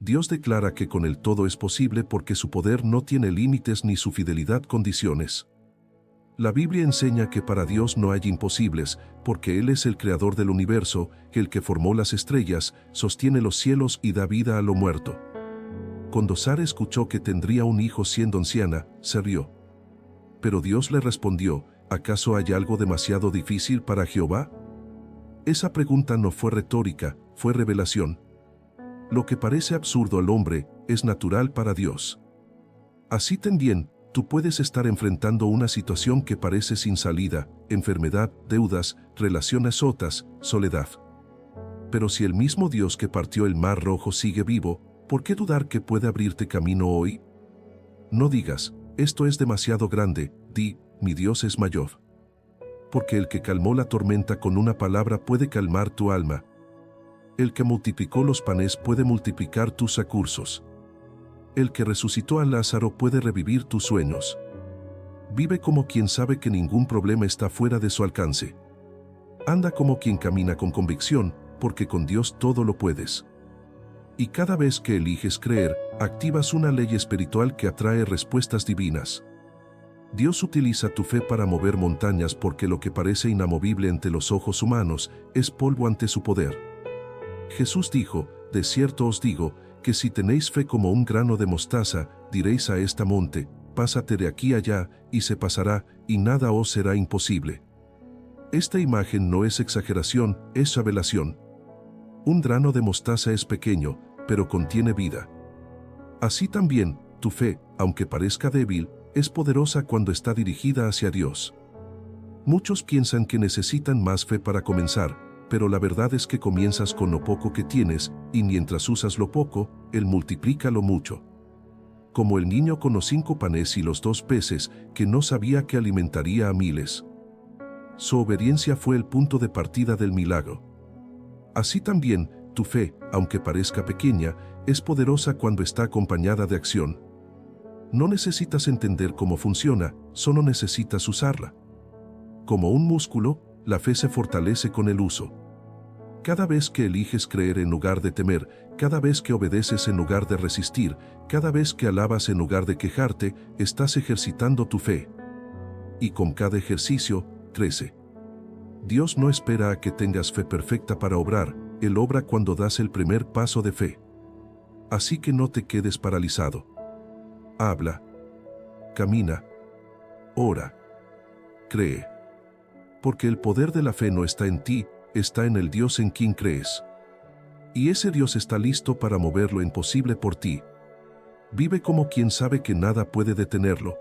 Dios declara que con Él todo es posible porque su poder no tiene límites ni su fidelidad condiciones. La Biblia enseña que para Dios no hay imposibles, porque Él es el creador del universo, el que formó las estrellas, sostiene los cielos y da vida a lo muerto. Cuando Sara escuchó que tendría un hijo siendo anciana, se rió. Pero Dios le respondió, ¿acaso hay algo demasiado difícil para Jehová? Esa pregunta no fue retórica, fue revelación. Lo que parece absurdo al hombre, es natural para Dios. Así también, tú puedes estar enfrentando una situación que parece sin salida, enfermedad, deudas, relaciones rotas, soledad. Pero si el mismo Dios que partió el mar rojo sigue vivo, ¿por qué dudar que puede abrirte camino hoy? No digas, esto es demasiado grande, di, mi Dios es mayor. Porque el que calmó la tormenta con una palabra puede calmar tu alma. El que multiplicó los panes puede multiplicar tus recursos. El que resucitó a Lázaro puede revivir tus sueños. Vive como quien sabe que ningún problema está fuera de su alcance. Anda como quien camina con convicción, porque con Dios todo lo puedes. Y cada vez que eliges creer, activas una ley espiritual que atrae respuestas divinas. Dios utiliza tu fe para mover montañas porque lo que parece inamovible ante los ojos humanos es polvo ante su poder. Jesús dijo, de cierto os digo, que si tenéis fe como un grano de mostaza, diréis a esta monte, pásate de aquí allá, y se pasará, y nada os será imposible. Esta imagen no es exageración, es revelación. Un grano de mostaza es pequeño, pero contiene vida. Así también, tu fe, aunque parezca débil, es poderosa cuando está dirigida hacia Dios. Muchos piensan que necesitan más fe para comenzar, pero la verdad es que comienzas con lo poco que tienes, y mientras usas lo poco, Él multiplica lo mucho. Como el niño con los 5 panes y los 2 peces, que no sabía que alimentaría a miles. Su obediencia fue el punto de partida del milagro. Así también, tu fe, aunque parezca pequeña, es poderosa cuando está acompañada de acción. No necesitas entender cómo funciona, solo necesitas usarla. Como un músculo, la fe se fortalece con el uso. Cada vez que eliges creer en lugar de temer, cada vez que obedeces en lugar de resistir, cada vez que alabas en lugar de quejarte, estás ejercitando tu fe. Y con cada ejercicio, crece. Dios no espera a que tengas fe perfecta para obrar, Él obra cuando das el primer paso de fe. Así que no te quedes paralizado. Habla. Camina. Ora. Cree. Porque el poder de la fe no está en ti, está en el Dios en quien crees. Y ese Dios está listo para mover lo imposible por ti. Vive como quien sabe que nada puede detenerlo.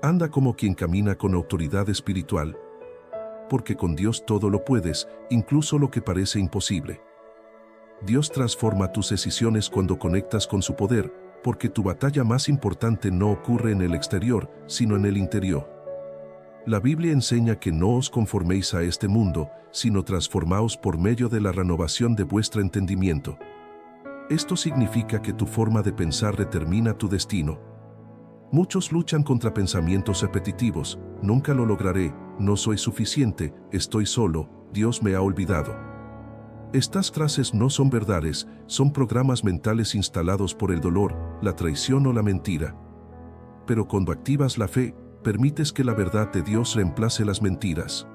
Anda como quien camina con autoridad espiritual. Porque con Dios todo lo puedes, incluso lo que parece imposible. Dios transforma tus decisiones cuando conectas con su poder, porque tu batalla más importante no ocurre en el exterior, sino en el interior. La Biblia enseña que no os conforméis a este mundo, sino transformaos por medio de la renovación de vuestro entendimiento. Esto significa que tu forma de pensar determina tu destino. Muchos luchan contra pensamientos repetitivos, nunca lo lograré, no soy suficiente, estoy solo, Dios me ha olvidado. Estas frases no son verdades, son programas mentales instalados por el dolor, la traición o la mentira. Pero cuando activas la fe, permites que la verdad de Dios reemplace las mentiras.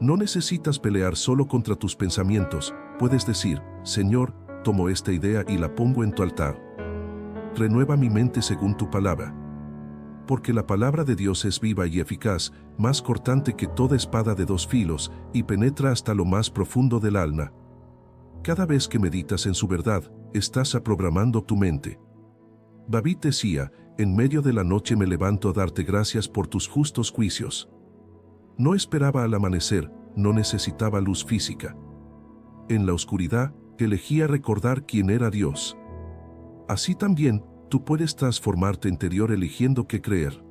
No necesitas pelear solo contra tus pensamientos, puedes decir, Señor, tomo esta idea y la pongo en tu altar. Renueva mi mente según tu palabra. Porque la palabra de Dios es viva y eficaz, más cortante que toda espada de 2 filos, y penetra hasta lo más profundo del alma. Cada vez que meditas en su verdad, estás reprogramando tu mente. David decía, en medio de la noche me levanto a darte gracias por tus justos juicios. No esperaba al amanecer, no necesitaba luz física. En la oscuridad, elegía recordar quién era Dios. Así también, tú puedes transformarte interior eligiendo qué creer.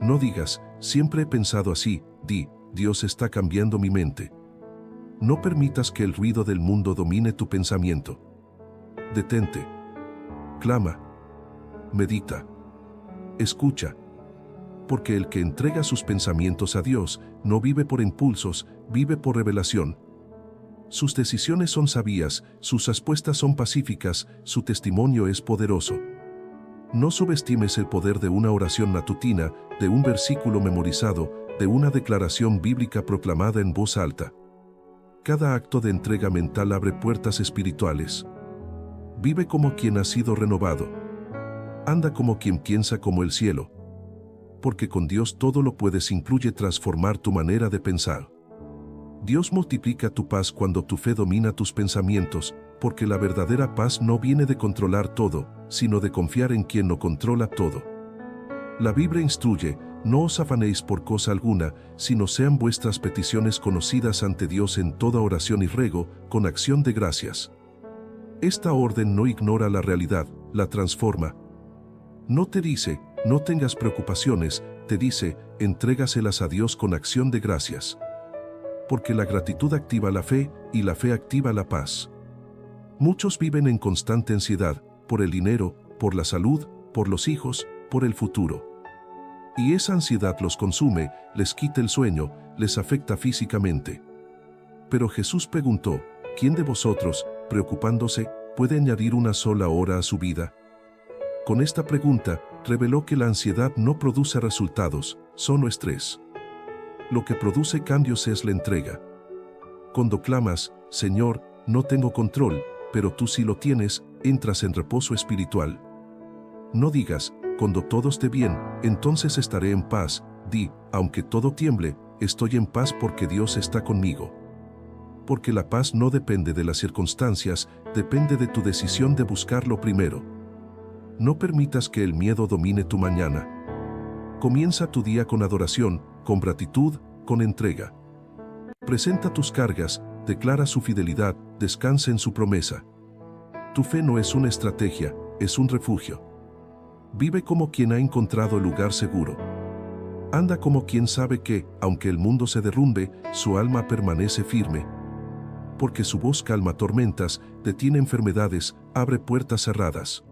No digas, siempre he pensado así, di, Dios está cambiando mi mente. No permitas que el ruido del mundo domine tu pensamiento. Detente. Clama. Medita. Escucha. Porque el que entrega sus pensamientos a Dios, no vive por impulsos, vive por revelación. Sus decisiones son sabias, sus respuestas son pacíficas, su testimonio es poderoso. No subestimes el poder de una oración matutina, de un versículo memorizado, de una declaración bíblica proclamada en voz alta. Cada acto de entrega mental abre puertas espirituales. Vive como quien ha sido renovado. Anda como quien piensa como el cielo. Porque con Dios todo lo puedes, incluye transformar tu manera de pensar. Dios multiplica tu paz cuando tu fe domina tus pensamientos, porque la verdadera paz no viene de controlar todo, sino de confiar en quien no controla todo. La Biblia instruye: no os afanéis por cosa alguna, sino sean vuestras peticiones conocidas ante Dios en toda oración y ruego, con acción de gracias. Esta orden no ignora la realidad, la transforma. No te dice, no tengas preocupaciones, te dice, entrégaselas a Dios con acción de gracias. Porque la gratitud activa la fe, y la fe activa la paz. Muchos viven en constante ansiedad, por el dinero, por la salud, por los hijos, por el futuro. Y esa ansiedad los consume, les quita el sueño, les afecta físicamente. Pero Jesús preguntó: ¿quién de vosotros, preocupándose, puede añadir una sola hora a su vida? Con esta pregunta, reveló que la ansiedad no produce resultados, solo estrés. Lo que produce cambios es la entrega. Cuando clamas: Señor, no tengo control, pero tú sí lo tienes, entras en reposo espiritual. No digas: cuando todo esté bien, entonces estaré en paz. Di: aunque todo tiemble, estoy en paz porque Dios está conmigo. Porque la paz no depende de las circunstancias, depende de tu decisión de buscarlo primero. No permitas que el miedo domine tu mañana. Comienza tu día con adoración, con gratitud, con entrega. Presenta tus cargas, declara su fidelidad, descansa en su promesa. Tu fe no es una estrategia, es un refugio. Vive como quien ha encontrado el lugar seguro. Anda como quien sabe que, aunque el mundo se derrumbe, su alma permanece firme. Porque su voz calma tormentas, detiene enfermedades, abre puertas cerradas.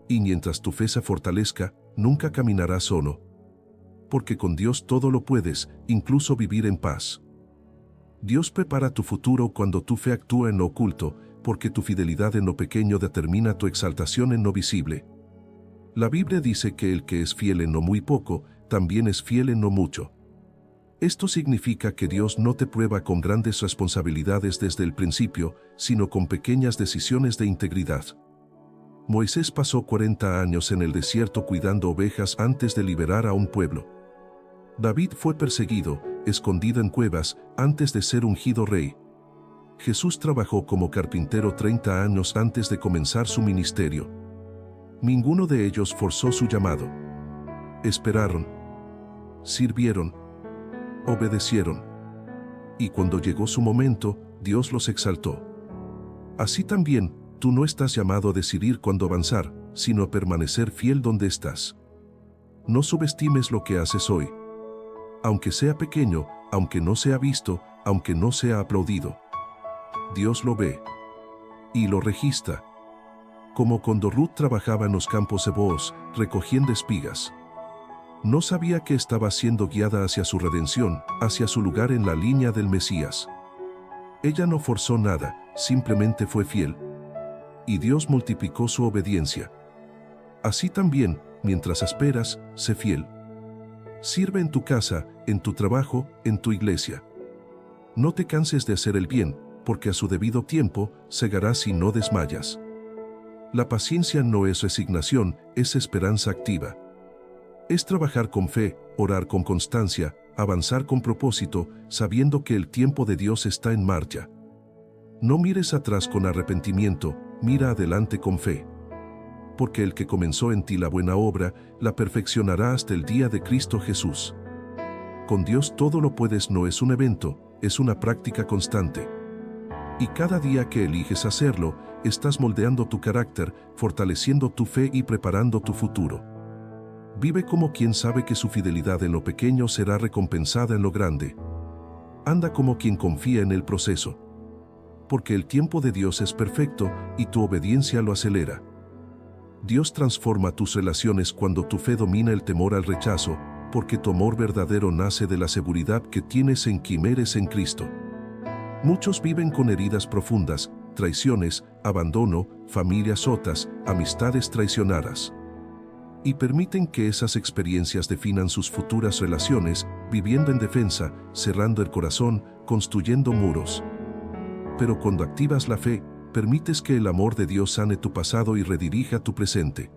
Y mientras tu fe se fortalezca, nunca caminarás solo. Porque con Dios todo lo puedes, incluso vivir en paz. Dios prepara tu futuro cuando tu fe actúa en lo oculto, porque tu fidelidad en lo pequeño determina tu exaltación en lo visible. La Biblia dice que el que es fiel en lo muy poco, también es fiel en lo mucho. Esto significa que Dios no te prueba con grandes responsabilidades desde el principio, sino con pequeñas decisiones de integridad. Moisés pasó 40 años en el desierto cuidando ovejas antes de liberar a un pueblo. David fue perseguido, escondido en cuevas, antes de ser ungido rey. Jesús trabajó como carpintero 30 años antes de comenzar su ministerio. Ninguno de ellos forzó su llamado. Esperaron, sirvieron, obedecieron. Y cuando llegó su momento, Dios los exaltó. Así también, tú no estás llamado a decidir cuándo avanzar, sino a permanecer fiel donde estás. No subestimes lo que haces hoy. Aunque sea pequeño, aunque no sea visto, aunque no sea aplaudido. Dios lo ve. Y lo registra. Como cuando Ruth trabajaba en los campos de Booz, recogiendo espigas. No sabía que estaba siendo guiada hacia su redención, hacia su lugar en la línea del Mesías. Ella no forzó nada, simplemente fue fiel. Y Dios multiplicó su obediencia. Así también, mientras esperas, sé fiel. Sirve en tu casa, en tu trabajo, en tu iglesia. No te canses de hacer el bien, porque a su debido tiempo, segarás si no desmayas. La paciencia no es resignación, es esperanza activa. Es trabajar con fe, orar con constancia, avanzar con propósito, sabiendo que el tiempo de Dios está en marcha. No mires atrás con arrepentimiento, mira adelante con fe. Porque el que comenzó en ti la buena obra, la perfeccionará hasta el día de Cristo Jesús. Con Dios todo lo puedes no es un evento, es una práctica constante. Y cada día que eliges hacerlo, estás moldeando tu carácter, fortaleciendo tu fe y preparando tu futuro. Vive como quien sabe que su fidelidad en lo pequeño será recompensada en lo grande. Anda como quien confía en el proceso. Porque el tiempo de Dios es perfecto y tu obediencia lo acelera. Dios transforma tus relaciones cuando tu fe domina el temor al rechazo, porque tu amor verdadero nace de la seguridad que tienes en quien eres en Cristo. Muchos viven con heridas profundas, traiciones, abandono, familias rotas, amistades traicionadas. Y permiten que esas experiencias definan sus futuras relaciones, viviendo en defensa, cerrando el corazón, construyendo muros. Pero cuando activas la fe, permites que el amor de Dios sane tu pasado y redirija tu presente.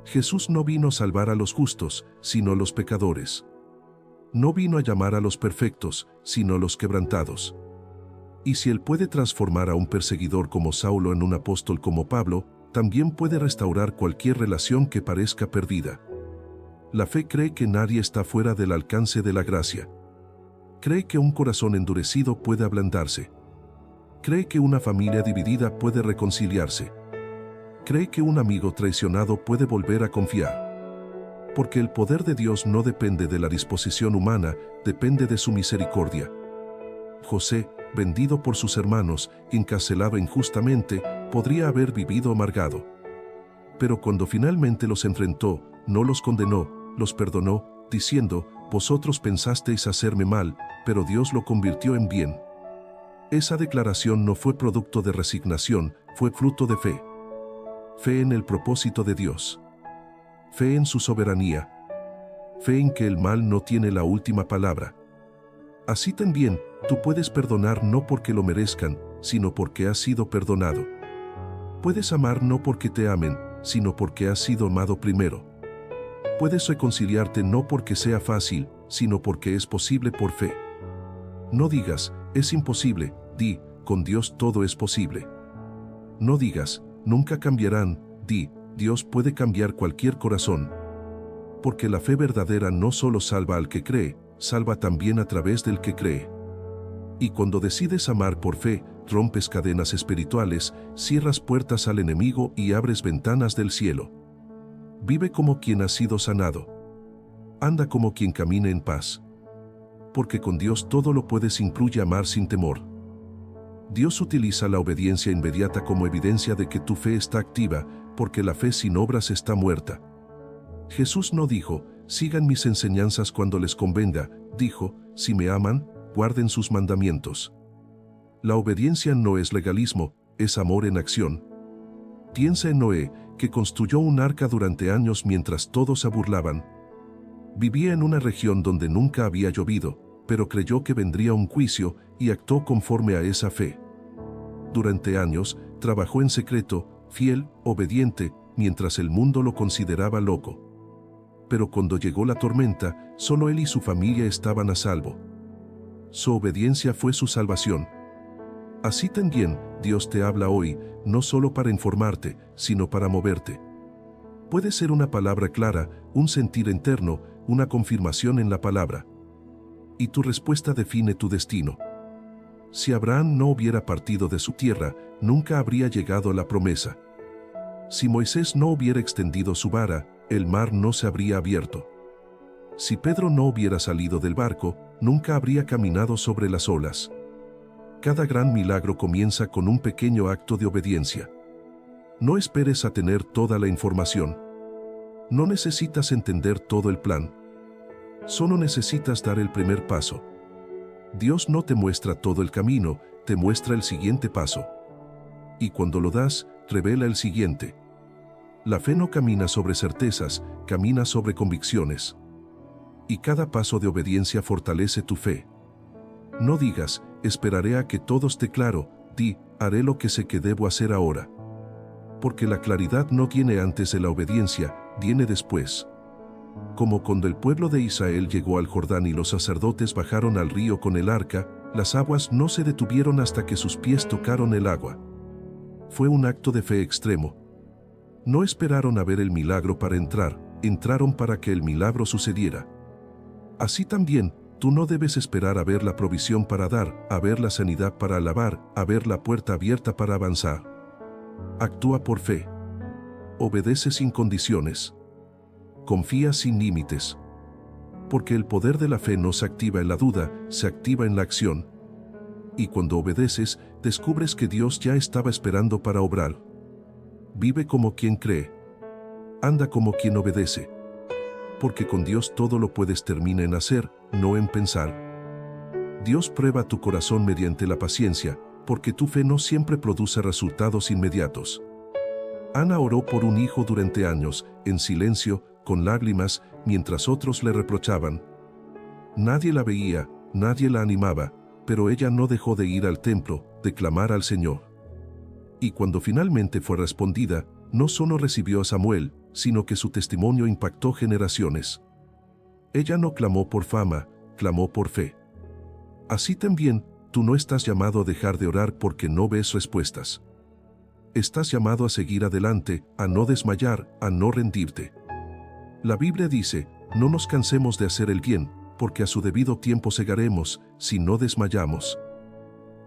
Jesús no vino a salvar a los justos, sino a los pecadores. No vino a llamar a los perfectos, sino a los quebrantados. Y si Él puede transformar a un perseguidor como Saulo en un apóstol como Pablo, también puede restaurar cualquier relación que parezca perdida. La fe cree que nadie está fuera del alcance de la gracia. Cree que un corazón endurecido puede ablandarse. Cree que una familia dividida puede reconciliarse. Cree que un amigo traicionado puede volver a confiar. Porque el poder de Dios no depende de la disposición humana, depende de su misericordia. José, vendido por sus hermanos, encarcelado injustamente, podría haber vivido amargado. Pero cuando finalmente los enfrentó, no los condenó, los perdonó, diciendo: «Vosotros pensasteis hacerme mal, pero Dios lo convirtió en bien». Esa declaración no fue producto de resignación, fue fruto de fe. Fe en el propósito de Dios. Fe en su soberanía. Fe en que el mal no tiene la última palabra. Así también, tú puedes perdonar no porque lo merezcan, sino porque has sido perdonado. Puedes amar no porque te amen, sino porque has sido amado primero. Puedes reconciliarte no porque sea fácil, sino porque es posible por fe. No digas: «Es imposible», di: «Con Dios todo es posible». No digas: «Nunca cambiarán», di: «Dios puede cambiar cualquier corazón». Porque la fe verdadera no solo salva al que cree, salva también a través del que cree. Y cuando decides amar por fe, rompes cadenas espirituales, cierras puertas al enemigo y abres ventanas del cielo. Vive como quien ha sido sanado. Anda como quien camina en paz. Porque con Dios todo lo puedes, incluye amar sin temor. Dios utiliza la obediencia inmediata como evidencia de que tu fe está activa, porque la fe sin obras está muerta. Jesús no dijo: «Sigan mis enseñanzas cuando les convenga», dijo: «Si me aman, guarden sus mandamientos». La obediencia no es legalismo, es amor en acción. Piensa en Noé, que construyó un arca durante años mientras todos se burlaban. Vivía en una región donde nunca había llovido, pero creyó que vendría un juicio y actuó conforme a esa fe. Durante años, trabajó en secreto, fiel, obediente, mientras el mundo lo consideraba loco. Pero cuando llegó la tormenta, solo él y su familia estaban a salvo. Su obediencia fue su salvación. Así también, Dios te habla hoy, no solo para informarte, sino para moverte. Puede ser una palabra clara, un sentir interno, una confirmación en la palabra. Y tu respuesta define tu destino. Si Abraham no hubiera partido de su tierra, nunca habría llegado a la promesa. Si Moisés no hubiera extendido su vara, el mar no se habría abierto. Si Pedro no hubiera salido del barco, nunca habría caminado sobre las olas. Cada gran milagro comienza con un pequeño acto de obediencia. No esperes a tener toda la información. No necesitas entender todo el plan. Solo necesitas dar el primer paso. Dios no te muestra todo el camino, te muestra el siguiente paso. Y cuando lo das, revela el siguiente. La fe no camina sobre certezas, camina sobre convicciones. Y cada paso de obediencia fortalece tu fe. No digas: «Esperaré a que todo esté claro», di: «Haré lo que sé que debo hacer ahora». Porque la claridad no viene antes de la obediencia, viene después. Como cuando el pueblo de Israel llegó al Jordán y los sacerdotes bajaron al río con el arca, las aguas no se detuvieron hasta que sus pies tocaron el agua. Fue un acto de fe extremo. No esperaron a ver el milagro para entrar, entraron para que el milagro sucediera. Así también, tú no debes esperar a ver la provisión para dar, a ver la sanidad para alabar, a ver la puerta abierta para avanzar. Actúa por fe. Obedece sin condiciones. Confía sin límites. Porque el poder de la fe no se activa en la duda, se activa en la acción. Y cuando obedeces, descubres que Dios ya estaba esperando para obrar. Vive como quien cree. Anda como quien obedece. Porque con Dios todo lo puedes termina en hacer, no en pensar. Dios prueba tu corazón mediante la paciencia, porque tu fe no siempre produce resultados inmediatos. Ana oró por un hijo durante años, en silencio, con lágrimas, mientras otros le reprochaban. Nadie la veía, nadie la animaba, pero ella no dejó de ir al templo, de clamar al Señor. Y cuando finalmente fue respondida, no solo recibió a Samuel, sino que su testimonio impactó generaciones. Ella no clamó por fama, clamó por fe. Así también, tú no estás llamado a dejar de orar porque no ves respuestas. Estás llamado a seguir adelante, a no desmayar, a no rendirte. La Biblia dice, no nos cansemos de hacer el bien, porque a su debido tiempo segaremos, si no desmayamos.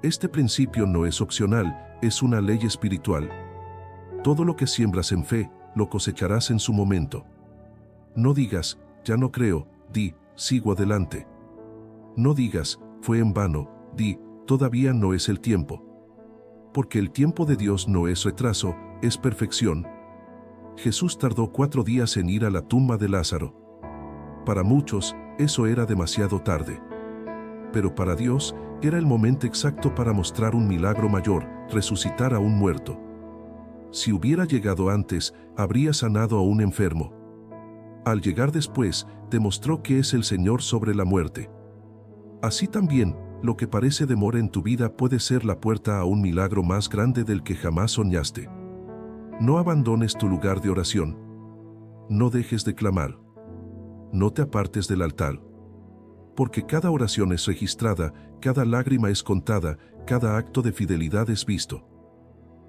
Este principio no es opcional, es una ley espiritual. Todo lo que siembras en fe, lo cosecharás en su momento. No digas, ya no creo, di, sigo adelante. No digas, fue en vano, di, todavía no es el tiempo. Porque el tiempo de Dios no es retraso, es perfección. Jesús tardó 4 días en ir a la tumba de Lázaro. Para muchos, eso era demasiado tarde. Pero para Dios, era el momento exacto para mostrar un milagro mayor, resucitar a un muerto. Si hubiera llegado antes, habría sanado a un enfermo. Al llegar después, demostró que es el Señor sobre la muerte. Así también, lo que parece demora en tu vida puede ser la puerta a un milagro más grande del que jamás soñaste. No abandones tu lugar de oración. No dejes de clamar. No te apartes del altar. Porque cada oración es registrada, cada lágrima es contada, cada acto de fidelidad es visto.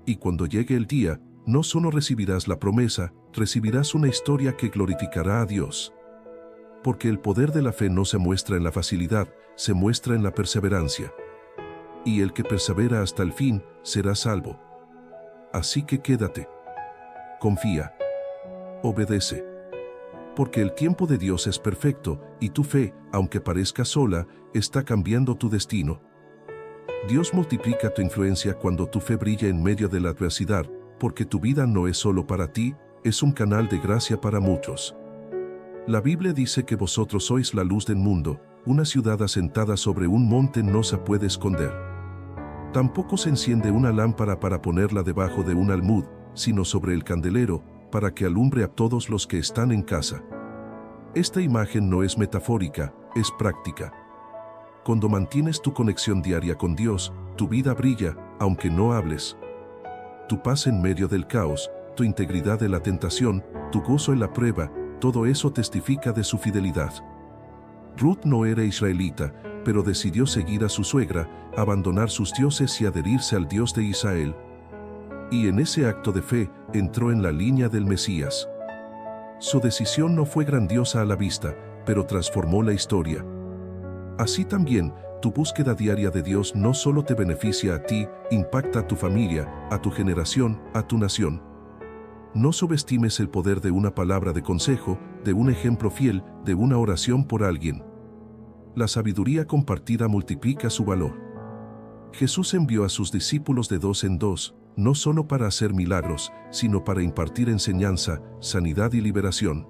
Y cuando llegue el día, no solo recibirás la promesa, recibirás una historia que glorificará a Dios. Porque el poder de la fe no se muestra en la facilidad, se muestra en la perseverancia. Y el que persevera hasta el fin, será salvo. Así que quédate. Confía. Obedece. Porque el tiempo de Dios es perfecto, y tu fe, aunque parezca sola, está cambiando tu destino. Dios multiplica tu influencia cuando tu fe brilla en medio de la adversidad, porque tu vida no es solo para ti, es un canal de gracia para muchos. La Biblia dice que vosotros sois la luz del mundo, una ciudad asentada sobre un monte no se puede esconder. Tampoco se enciende una lámpara para ponerla debajo de un almud, sino sobre el candelero, para que alumbre a todos los que están en casa. Esta imagen no es metafórica, es práctica. Cuando mantienes tu conexión diaria con Dios, tu vida brilla, aunque no hables. Tu paz en medio del caos, tu integridad en la tentación, tu gozo en la prueba, todo eso testifica de su fidelidad. Ruth no era israelita, pero decidió seguir a su suegra, abandonar sus dioses y adherirse al Dios de Israel. Y en ese acto de fe, entró en la línea del Mesías. Su decisión no fue grandiosa a la vista, pero transformó la historia. Así también, tu búsqueda diaria de Dios no solo te beneficia a ti, impacta a tu familia, a tu generación, a tu nación. No subestimes el poder de una palabra de consejo, de un ejemplo fiel, de una oración por alguien. La sabiduría compartida multiplica su valor. Jesús envió a sus discípulos de 2 en 2, no solo para hacer milagros, sino para impartir enseñanza, sanidad y liberación.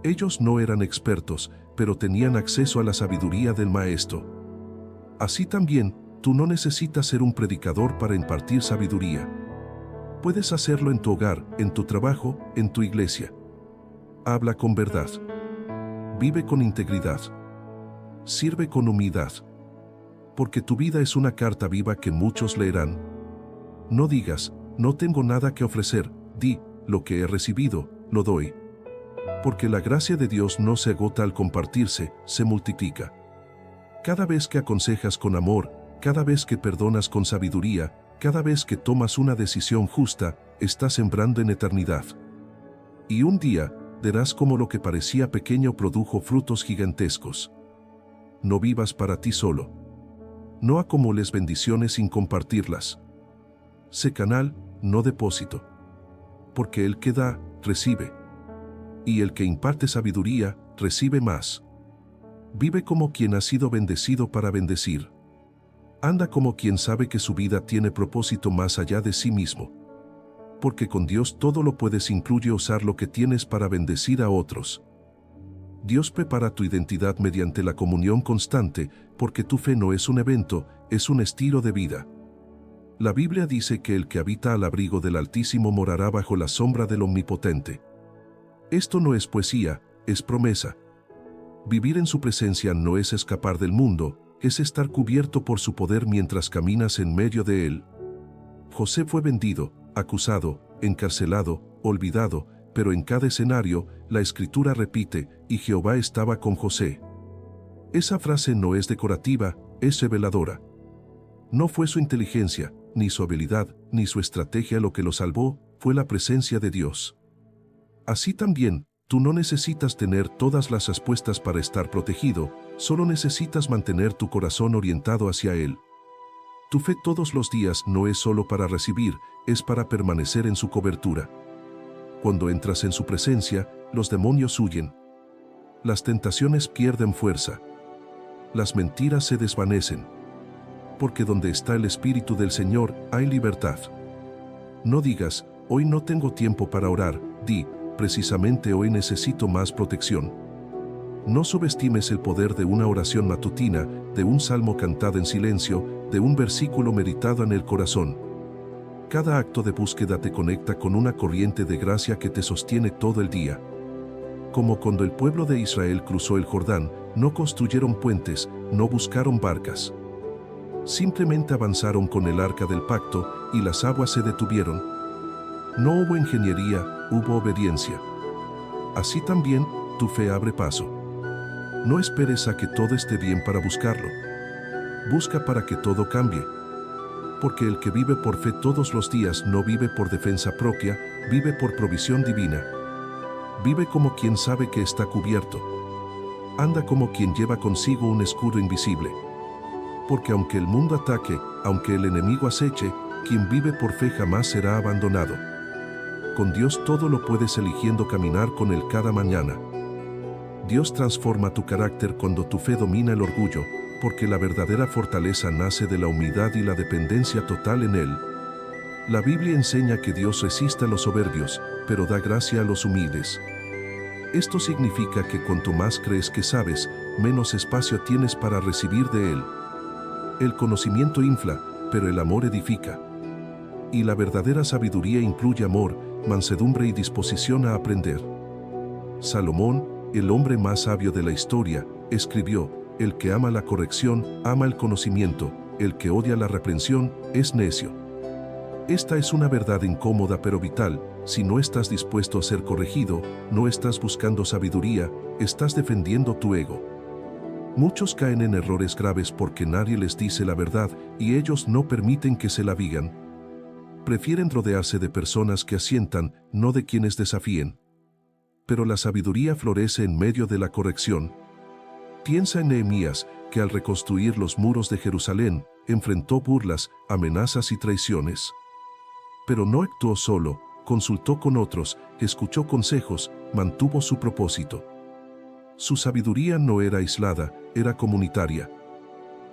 Ellos no eran expertos, pero tenían acceso a la sabiduría del Maestro. Así también, tú no necesitas ser un predicador para impartir sabiduría. Puedes hacerlo en tu hogar, en tu trabajo, en tu iglesia. Habla con verdad. Vive con integridad. Sirve con humildad. Porque tu vida es una carta viva que muchos leerán. No digas, no tengo nada que ofrecer, di, lo que he recibido, lo doy. Porque la gracia de Dios no se agota al compartirse, se multiplica. Cada vez que aconsejas con amor, cada vez que perdonas con sabiduría, cada vez que tomas una decisión justa, estás sembrando en eternidad. Y un día, verás cómo lo que parecía pequeño produjo frutos gigantescos. No vivas para ti solo. No acumules bendiciones sin compartirlas. Sé canal, no depósito. Porque el que da, recibe. Y el que imparte sabiduría, recibe más. Vive como quien ha sido bendecido para bendecir. Anda como quien sabe que su vida tiene propósito más allá de sí mismo. Porque con Dios todo lo puedes, incluye usar lo que tienes para bendecir a otros. Dios prepara tu identidad mediante la comunión constante, porque tu fe no es un evento, es un estilo de vida. La Biblia dice que el que habita al abrigo del Altísimo morará bajo la sombra del Omnipotente. Esto no es poesía, es promesa. Vivir en su presencia no es escapar del mundo, es estar cubierto por su poder mientras caminas en medio de él. José fue vendido, acusado, encarcelado, olvidado, pero en cada escenario, la Escritura repite, y Jehová estaba con José. Esa frase no es decorativa, es reveladora. No fue su inteligencia, ni su habilidad, ni su estrategia lo que lo salvó, fue la presencia de Dios. Así también, tú no necesitas tener todas las respuestas para estar protegido, solo necesitas mantener tu corazón orientado hacia Él. Tu fe todos los días no es solo para recibir, es para permanecer en su cobertura. Cuando entras en su presencia, los demonios huyen. Las tentaciones pierden fuerza. Las mentiras se desvanecen. Porque donde está el Espíritu del Señor, hay libertad. No digas, hoy no tengo tiempo para orar, di, precisamente hoy necesito más protección. No subestimes el poder de una oración matutina, de un salmo cantado en silencio, de un versículo meditado en el corazón. Cada acto de búsqueda te conecta con una corriente de gracia que te sostiene todo el día. Como cuando el pueblo de Israel cruzó el Jordán, no construyeron puentes, no buscaron barcas. Simplemente avanzaron con el arca del pacto y las aguas se detuvieron. No hubo ingeniería, hubo obediencia. Así también, tu fe abre paso. No esperes a que todo esté bien para buscarlo. Busca para que todo cambie. Porque el que vive por fe todos los días no vive por defensa propia, vive por provisión divina. Vive como quien sabe que está cubierto. Anda como quien lleva consigo un escudo invisible. Porque aunque el mundo ataque, aunque el enemigo aceche, quien vive por fe jamás será abandonado. Con Dios todo lo puedes eligiendo caminar con Él cada mañana. Dios transforma tu carácter cuando tu fe domina el orgullo, porque la verdadera fortaleza nace de la humildad y la dependencia total en Él. La Biblia enseña que Dios resiste a los soberbios, pero da gracia a los humildes. Esto significa que cuanto más crees que sabes, menos espacio tienes para recibir de Él. El conocimiento infla, pero el amor edifica. Y la verdadera sabiduría incluye amor, mansedumbre y disposición a aprender. Salomón, el hombre más sabio de la historia, escribió: el que ama la corrección, ama el conocimiento, el que odia la reprensión, es necio. Esta es una verdad incómoda pero vital. Si no estás dispuesto a ser corregido, no estás buscando sabiduría, estás defendiendo tu ego. Muchos caen en errores graves porque nadie les dice la verdad y ellos no permiten que se la digan. Prefieren rodearse de personas que asientan, no de quienes desafíen. Pero la sabiduría florece en medio de la corrección. Piensa en Nehemías, que al reconstruir los muros de Jerusalén, enfrentó burlas, amenazas y traiciones. Pero no actuó solo, consultó con otros, escuchó consejos, mantuvo su propósito. Su sabiduría no era aislada, era comunitaria.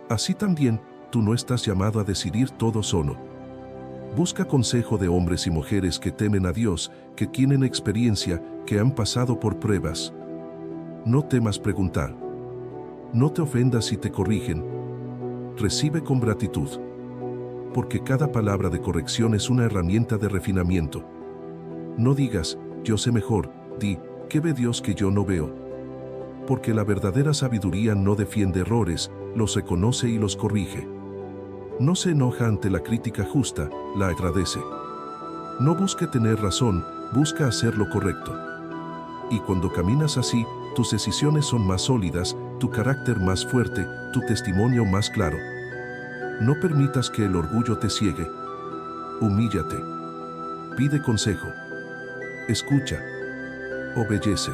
Así también, tú no estás llamado a decidir todo solo. Busca consejo de hombres y mujeres que temen a Dios, que tienen experiencia, que han pasado por pruebas. No temas preguntar. No te ofendas si te corrigen. Recibe con gratitud. Porque cada palabra de corrección es una herramienta de refinamiento. No digas, yo sé mejor, di, ¿qué ve Dios que yo no veo? Porque la verdadera sabiduría no defiende errores, los reconoce y los corrige. No se enoja ante la crítica justa, la agradece. No busque tener razón, busca hacer lo correcto. Y cuando caminas así, tus decisiones son más sólidas, tu carácter más fuerte, tu testimonio más claro. No permitas que el orgullo te ciegue. Humíllate. Pide consejo. Escucha. Obedece.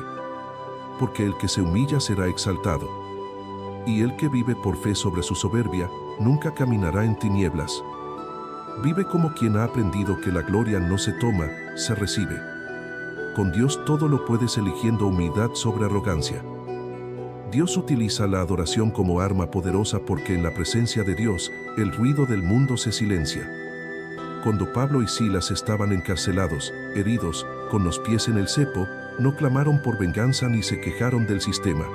Porque el que se humilla será exaltado. Y el que vive por fe sobre su soberbia, nunca caminará en tinieblas. Vive como quien ha aprendido que la gloria no se toma, se recibe. Con Dios todo lo puedes eligiendo humildad sobre arrogancia. Dios utiliza la adoración como arma poderosa porque en la presencia de Dios, el ruido del mundo se silencia. Cuando Pablo y Silas estaban encarcelados, heridos, con los pies en el cepo, no clamaron por venganza ni se quejaron del sistema.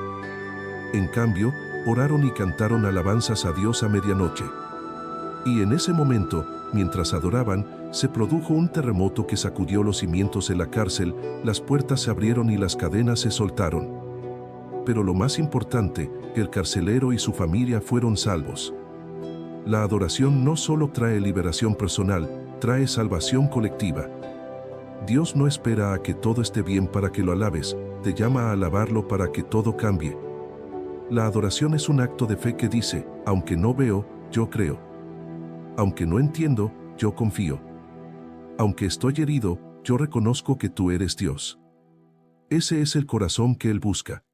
En cambio, oraron y cantaron alabanzas a Dios a medianoche. Y en ese momento, mientras adoraban, se produjo un terremoto que sacudió los cimientos de la cárcel, las puertas se abrieron y las cadenas se soltaron. Pero lo más importante, el carcelero y su familia fueron salvos. La adoración no solo trae liberación personal, trae salvación colectiva. Dios no espera a que todo esté bien para que lo alabes, te llama a alabarlo para que todo cambie. La adoración es un acto de fe que dice, aunque no veo, yo creo. Aunque no entiendo, yo confío. Aunque estoy herido, yo reconozco que tú eres Dios. Ese es el corazón que Él busca.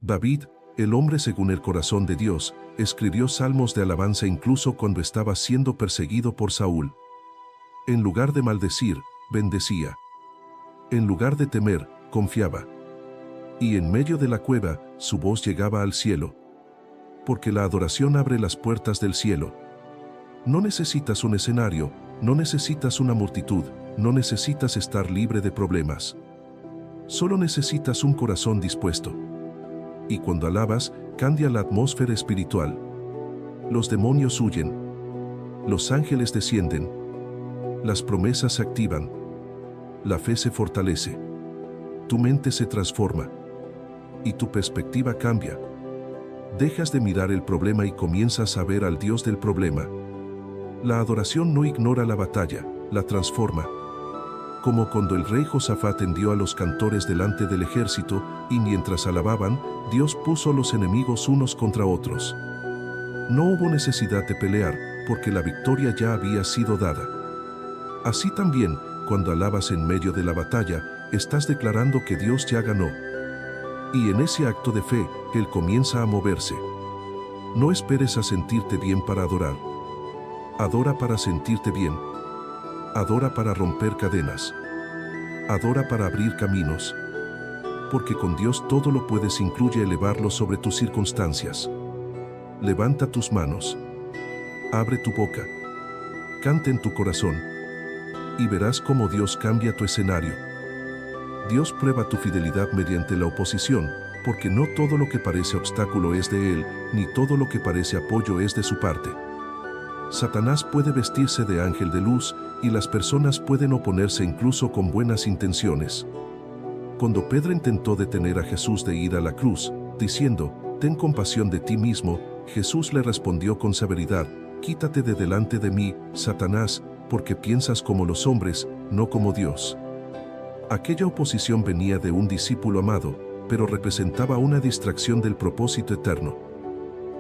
David, el hombre según el corazón de Dios, escribió salmos de alabanza incluso cuando estaba siendo perseguido por Saúl. En lugar de maldecir, bendecía. En lugar de temer, confiaba. Y en medio de la cueva, su voz llegaba al cielo. Porque la adoración abre las puertas del cielo. No necesitas un escenario, no necesitas una multitud, no necesitas estar libre de problemas. Solo necesitas un corazón dispuesto. Y cuando alabas, cambia la atmósfera espiritual. Los demonios huyen. Los ángeles descienden. Las promesas se activan. La fe se fortalece. Tu mente se transforma. Y tu perspectiva cambia. Dejas de mirar el problema y comienzas a ver al Dios del problema. La adoración no ignora la batalla, la transforma. Como cuando el rey Josafat envió a los cantores delante del ejército, y mientras alababan, Dios puso a los enemigos unos contra otros. No hubo necesidad de pelear, porque la victoria ya había sido dada. Así también, cuando alabas en medio de la batalla, estás declarando que Dios ya ganó. Y en ese acto de fe, Él comienza a moverse. No esperes a sentirte bien para adorar. Adora para sentirte bien. Adora para romper cadenas. Adora para abrir caminos. Porque con Dios todo lo puedes, incluye elevarlo sobre tus circunstancias. Levanta tus manos. Abre tu boca. Canta en tu corazón. Y verás cómo Dios cambia tu escenario. Dios prueba tu fidelidad mediante la oposición, porque no todo lo que parece obstáculo es de Él, ni todo lo que parece apoyo es de su parte. Satanás puede vestirse de ángel de luz, y las personas pueden oponerse incluso con buenas intenciones. Cuando Pedro intentó detener a Jesús de ir a la cruz, diciendo, «Ten compasión de ti mismo», Jesús le respondió con severidad, «Quítate de delante de mí, Satanás, porque piensas como los hombres, no como Dios». Aquella oposición venía de un discípulo amado, pero representaba una distracción del propósito eterno.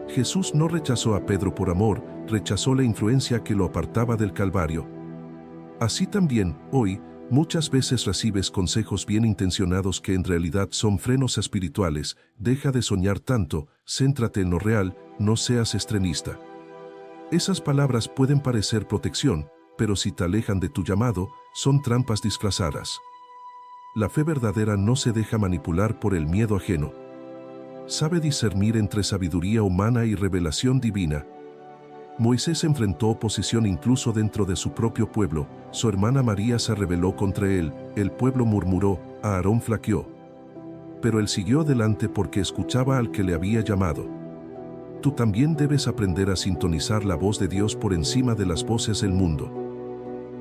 Jesús no rechazó a Pedro por amor, rechazó la influencia que lo apartaba del Calvario. Así también, hoy, muchas veces recibes consejos bien intencionados que en realidad son frenos espirituales. Deja de soñar tanto, céntrate en lo real, no seas extremista. Esas palabras pueden parecer protección, pero si te alejan de tu llamado, son trampas disfrazadas. La fe verdadera no se deja manipular por el miedo ajeno. Sabe discernir entre sabiduría humana y revelación divina. Moisés enfrentó oposición incluso dentro de su propio pueblo. Su hermana María se rebeló contra él, el pueblo murmuró, Aarón flaqueó. Pero él siguió adelante porque escuchaba al que le había llamado. Tú también debes aprender a sintonizar la voz de Dios por encima de las voces del mundo.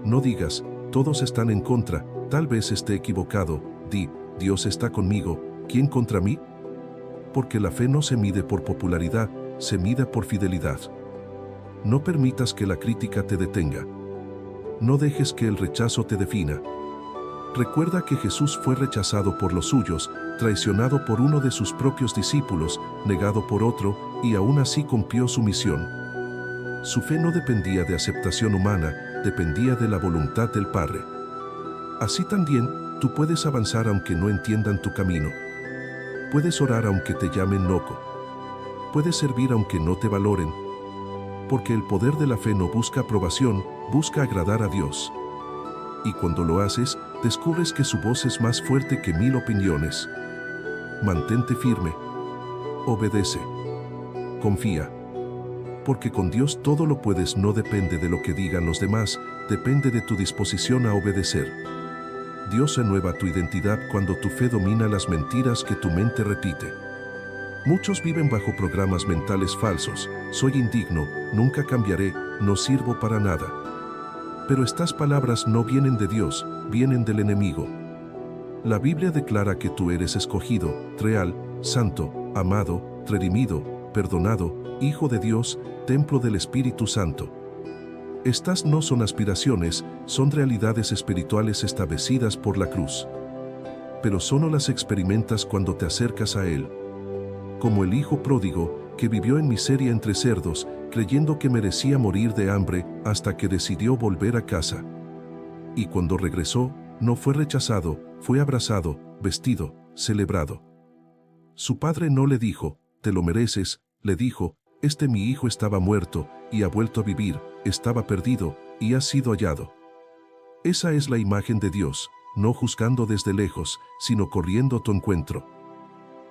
No digas, todos están en contra, tal vez esté equivocado. Di, Dios está conmigo, ¿quién contra mí? Porque la fe no se mide por popularidad, se mide por fidelidad. No permitas que la crítica te detenga. No dejes que el rechazo te defina. Recuerda que Jesús fue rechazado por los suyos, traicionado por uno de sus propios discípulos, negado por otro, y aún así cumplió su misión. Su fe no dependía de aceptación humana, dependía de la voluntad del Padre. Así también, tú puedes avanzar aunque no entiendan tu camino. Puedes orar aunque te llamen loco. Puedes servir aunque no te valoren. Porque el poder de la fe no busca aprobación, busca agradar a Dios. Y cuando lo haces, descubres que su voz es más fuerte que 1000 opiniones. Mantente firme. Obedece. Confía. Porque con Dios todo lo puedes. No depende de lo que digan los demás, depende de tu disposición a obedecer. Dios renueva tu identidad cuando tu fe domina las mentiras que tu mente repite. Muchos viven bajo programas mentales falsos: soy indigno, nunca cambiaré, no sirvo para nada. Pero estas palabras no vienen de Dios, vienen del enemigo. La Biblia declara que tú eres escogido, real, santo, amado, redimido, perdonado, hijo de Dios, templo del Espíritu Santo. Estas no son aspiraciones, son realidades espirituales establecidas por la cruz. Pero solo las experimentas cuando te acercas a Él. Como el hijo pródigo, que vivió en miseria entre cerdos, creyendo que merecía morir de hambre, hasta que decidió volver a casa. Y cuando regresó, no fue rechazado, fue abrazado, vestido, celebrado. Su padre no le dijo, te lo mereces, le dijo, mi hijo estaba muerto, y ha vuelto a vivir, estaba perdido, y ha sido hallado. Esa es la imagen de Dios, no juzgando desde lejos, sino corriendo a tu encuentro.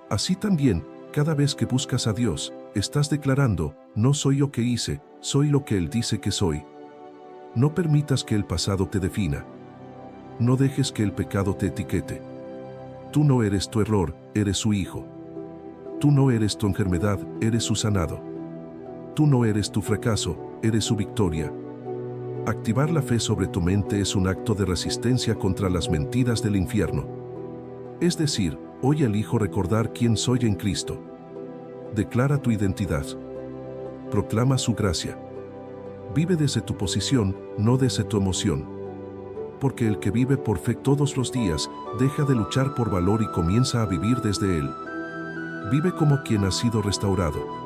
Así también, cada vez que buscas a Dios, estás declarando, no soy lo que hice, soy lo que Él dice que soy. No permitas que el pasado te defina. No dejes que el pecado te etiquete. Tú no eres tu error, eres su hijo. Tú no eres tu enfermedad, eres su sanado. Tú no eres tu fracaso, eres su victoria. Activar la fe sobre tu mente es un acto de resistencia contra las mentiras del infierno. Es decir, hoy elijo recordar quién soy en Cristo. Declara tu identidad. Proclama su gracia. Vive desde tu posición, no desde tu emoción. Porque el que vive por fe todos los días, deja de luchar por valor y comienza a vivir desde Él. Vive como quien ha sido restaurado.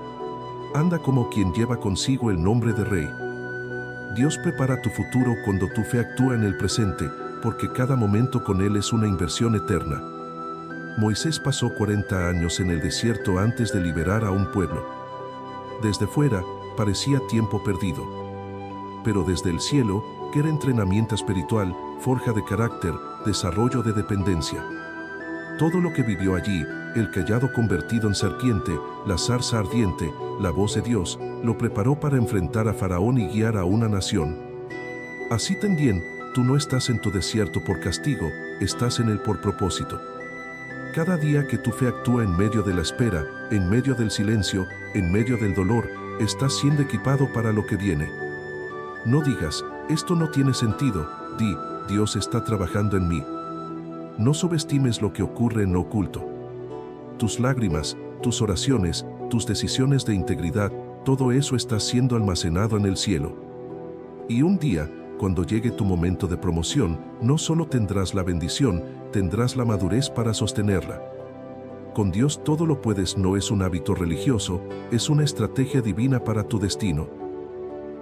Anda como quien lleva consigo el nombre de Rey. Dios prepara tu futuro cuando tu fe actúa en el presente, porque cada momento con Él es una inversión eterna. Moisés pasó 40 años en el desierto antes de liberar a un pueblo. Desde fuera, parecía tiempo perdido. Pero desde el cielo, que era entrenamiento espiritual, forja de carácter, desarrollo de dependencia. Todo lo que vivió allí, el cayado convertido en serpiente, la zarza ardiente, la voz de Dios, lo preparó para enfrentar a Faraón y guiar a una nación. Así también, tú no estás en tu desierto por castigo, estás en él por propósito. Cada día que tu fe actúa en medio de la espera, en medio del silencio, en medio del dolor, estás siendo equipado para lo que viene. No digas, esto no tiene sentido, di, Dios está trabajando en mí. No subestimes lo que ocurre en lo oculto. Tus lágrimas, tus oraciones, tus decisiones de integridad, todo eso está siendo almacenado en el cielo. Y un día, cuando llegue tu momento de promoción, no solo tendrás la bendición, tendrás la madurez para sostenerla. Con Dios todo lo puedes no es un hábito religioso, es una estrategia divina para tu destino.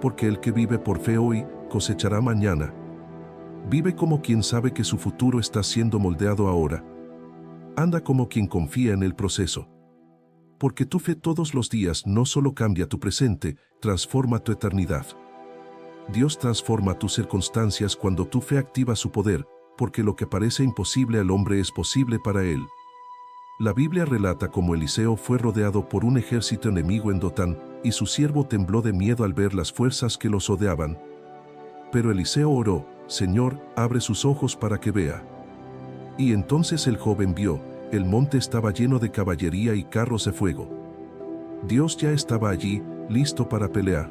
Porque el que vive por fe hoy, cosechará mañana. Vive como quien sabe que su futuro está siendo moldeado ahora. Anda como quien confía en el proceso. Porque tu fe todos los días no solo cambia tu presente, transforma tu eternidad. Dios transforma tus circunstancias cuando tu fe activa su poder, porque lo que parece imposible al hombre es posible para él. La Biblia relata cómo Eliseo fue rodeado por un ejército enemigo en Dotán, y su siervo tembló de miedo al ver las fuerzas que los rodeaban. Pero Eliseo oró, Señor, abre sus ojos para que vea. Y entonces el joven vio, el monte estaba lleno de caballería y carros de fuego. Dios ya estaba allí, listo para pelear.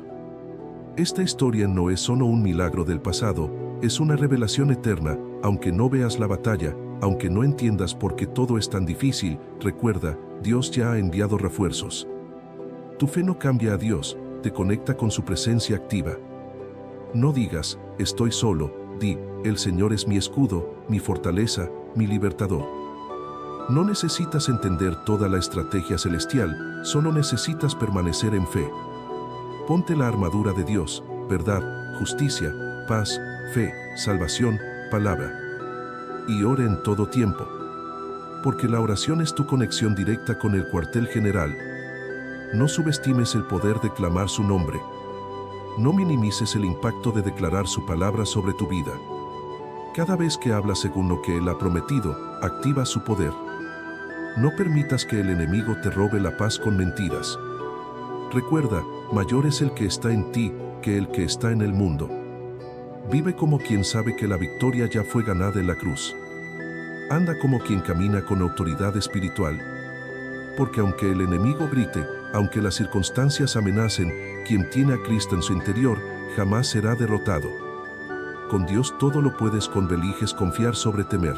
Esta historia no es solo un milagro del pasado, es una revelación eterna, aunque no veas la batalla, aunque no entiendas por qué todo es tan difícil, recuerda, Dios ya ha enviado refuerzos. Tu fe no cambia a Dios, te conecta con su presencia activa. No digas, estoy solo, di, el Señor es mi escudo, mi fortaleza, mi libertador. No necesitas entender toda la estrategia celestial, solo necesitas permanecer en fe. Ponte la armadura de Dios, verdad, justicia, paz, fe, salvación, palabra. Y ora en todo tiempo. Porque la oración es tu conexión directa con el cuartel general. No subestimes el poder de clamar su nombre. No minimices el impacto de declarar su palabra sobre tu vida. Cada vez que hablas según lo que Él ha prometido, activa su poder. No permitas que el enemigo te robe la paz con mentiras. Recuerda, mayor es el que está en ti que el que está en el mundo. Vive como quien sabe que la victoria ya fue ganada en la cruz. Anda como quien camina con autoridad espiritual. Porque aunque el enemigo grite, aunque las circunstancias amenacen, quien tiene a Cristo en su interior, jamás será derrotado. Con Dios todo lo puedes, con eliges confiar sobre temer.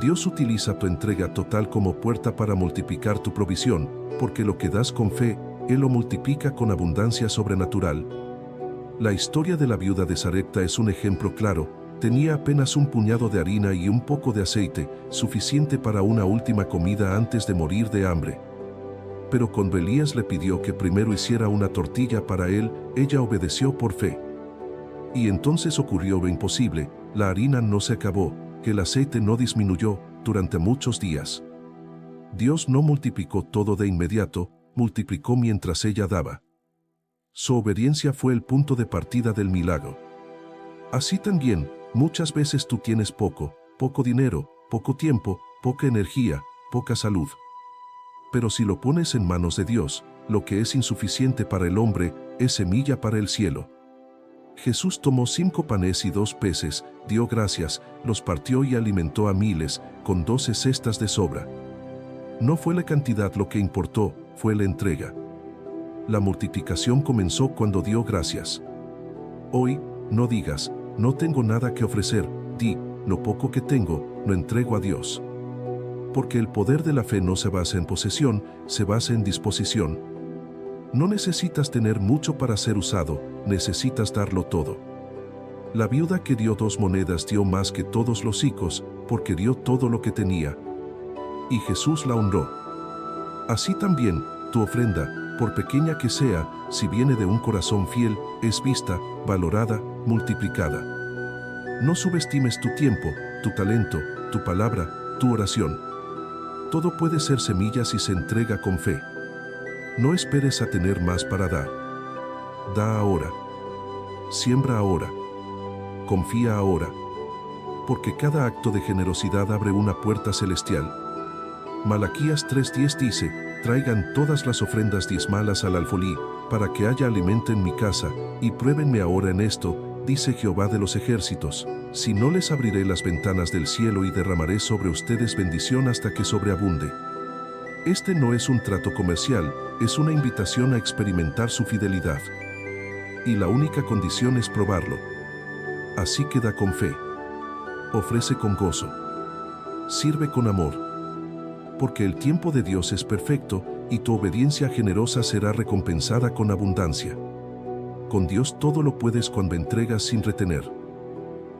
Dios utiliza tu entrega total como puerta para multiplicar tu provisión, porque lo que das con fe, Él lo multiplica con abundancia sobrenatural. La historia de la viuda de Sarepta es un ejemplo claro. Tenía apenas un puñado de harina y un poco de aceite, suficiente para una última comida antes de morir de hambre. Pero cuando Elías le pidió que primero hiciera una tortilla para él, ella obedeció por fe. Y entonces ocurrió lo imposible: la harina no se acabó, que el aceite no disminuyó durante muchos días. Dios no multiplicó todo de inmediato, multiplicó mientras ella daba. Su obediencia fue el punto de partida del milagro. Así también, muchas veces tú tienes poco dinero, poco tiempo, poca energía, poca salud. Pero si lo pones en manos de Dios, lo que es insuficiente para el hombre, es semilla para el cielo. Jesús tomó 5 panes y 2 peces, dio gracias, los partió y alimentó a miles, con 12 cestas de sobra. No fue la cantidad lo que importó, fue la entrega. La multiplicación comenzó cuando dio gracias. Hoy, no digas, no tengo nada que ofrecer, di, lo poco que tengo, lo entrego a Dios. Porque el poder de la fe no se basa en posesión, se basa en disposición. No necesitas tener mucho para ser usado, necesitas darlo todo. La viuda que dio 2 monedas dio más que todos los ricos, porque dio todo lo que tenía. Y Jesús la honró. Así también, tu ofrenda, por pequeña que sea, si viene de un corazón fiel, es vista, valorada, multiplicada. No subestimes tu tiempo, tu talento, tu palabra, tu oración. Todo puede ser semilla si se entrega con fe. No esperes a tener más para dar. Da ahora. Siembra ahora. Confía ahora. Porque cada acto de generosidad abre una puerta celestial. Malaquías 3:10 dice: traigan todas las ofrendas diezmalas al alfolí, para que haya alimento en mi casa, y pruébenme ahora en esto, dice Jehová de los ejércitos, si no les abriré las ventanas del cielo y derramaré sobre ustedes bendición hasta que sobreabunde. Este no es un trato comercial, es una invitación a experimentar su fidelidad. Y la única condición es probarlo. Así que da con fe. Ofrece con gozo. Sirve con amor. Porque el tiempo de Dios es perfecto, y tu obediencia generosa será recompensada con abundancia. Con Dios todo lo puedes cuando entregas sin retener.